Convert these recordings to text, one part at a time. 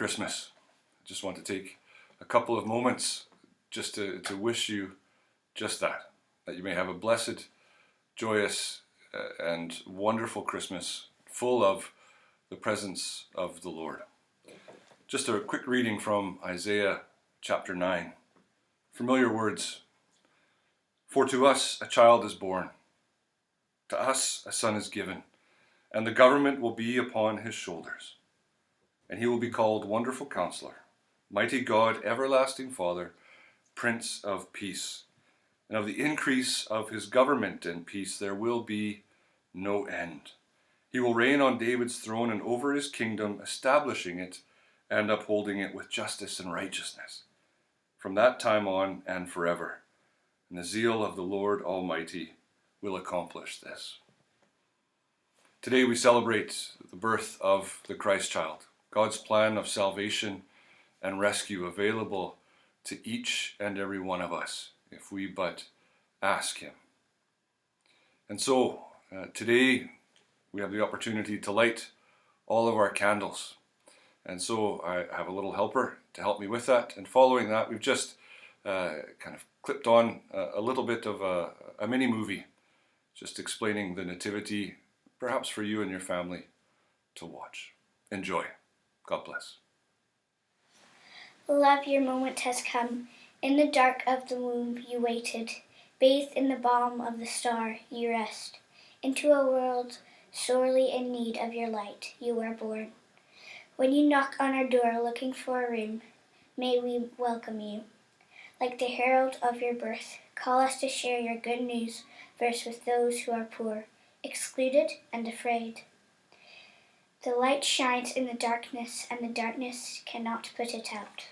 Christmas. I just want to take a couple of moments just to wish you just that you may have a blessed, joyous, and wonderful Christmas full of the presence of the Lord. Just a quick reading from Isaiah chapter 9. Familiar words. For to us a child is born, to us a son is given, and the government will be upon his shoulders. And he will be called Wonderful Counselor, Mighty God, Everlasting Father, Prince of Peace. And of the increase of his government and peace there will be no end. He will reign on David's throne and over his kingdom, establishing it and upholding it with justice and righteousness, from that time on and forever. And the zeal of the Lord Almighty will accomplish this. Today we celebrate the birth of the Christ child, God's plan of salvation and rescue available to each and every one of us, if we but ask him. And so, today we have the opportunity to light all of our candles. And so I have a little helper to help me with that. And following that, we've just kind of clipped on a little bit of a mini movie, just explaining the Nativity, perhaps for you and your family to watch. Enjoy. God bless. Love, your moment has come. In the dark of the womb you waited. Bathed in the balm of the star you rest. Into a world sorely in need of your light you were born. When you knock on our door looking for a room, may we welcome you. Like the herald of your birth, call us to share your good news verse with those who are poor, excluded and afraid. The light shines in the darkness, and the darkness cannot put it out.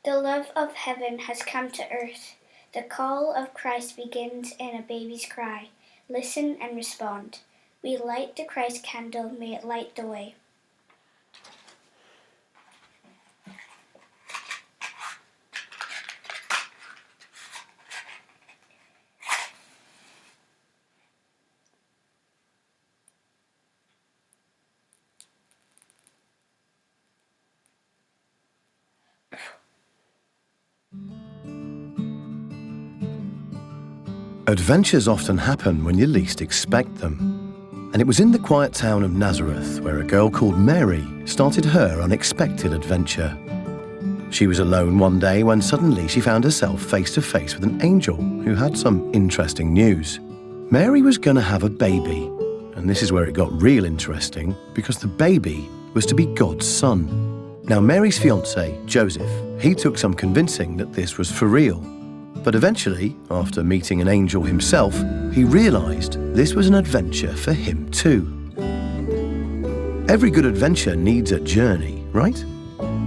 The love of heaven has come to earth. The call of Christ begins in a baby's cry. Listen and respond. We light the Christ candle, may it light the way. Adventures often happen when you least expect them. And it was in the quiet town of Nazareth where a girl called Mary started her unexpected adventure. She was alone one day when suddenly she found herself face to face with an angel who had some interesting news. Mary was going to have a baby, and this is where it got real interesting because the baby was to be God's son. Now Mary's fiancé, Joseph, he took some convincing that this was for real. But eventually, after meeting an angel himself, he realized this was an adventure for him too. Every good adventure needs a journey, right?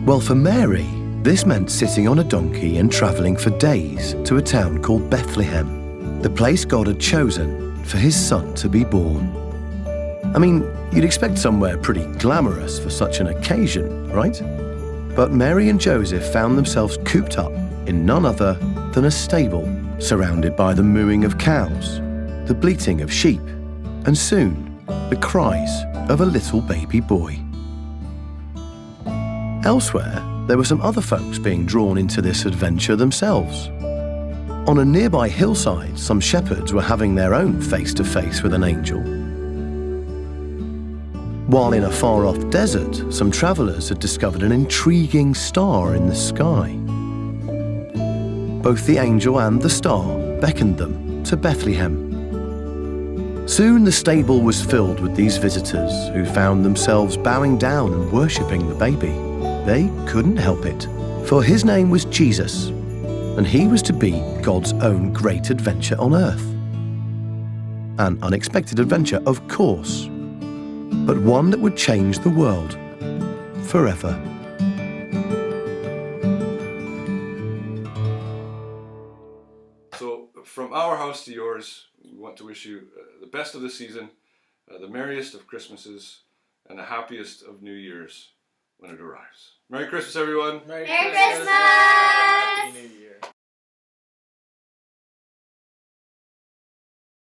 Well, for Mary, this meant sitting on a donkey and traveling for days to a town called Bethlehem, the place God had chosen for his son to be born. I mean, you'd expect somewhere pretty glamorous for such an occasion, right? But Mary and Joseph found themselves cooped up in none other than a stable, surrounded by the mooing of cows, the bleating of sheep, and soon the cries of a little baby boy. Elsewhere, there were some other folks being drawn into this adventure themselves. On a nearby hillside, some shepherds were having their own face-to-face with an angel. While in a far-off desert, some travellers had discovered an intriguing star in the sky. Both the angel and the star beckoned them to Bethlehem. Soon the stable was filled with these visitors who found themselves bowing down and worshipping the baby. They couldn't help it, for his name was Jesus, and he was to be God's own great adventure on earth. An unexpected adventure, of course, but one that would change the world forever. So, from our house to yours, we want to wish you the best of the season, the merriest of Christmases, and the happiest of New Years when it arrives. Merry Christmas, everyone! Merry Christmas! Happy New Year!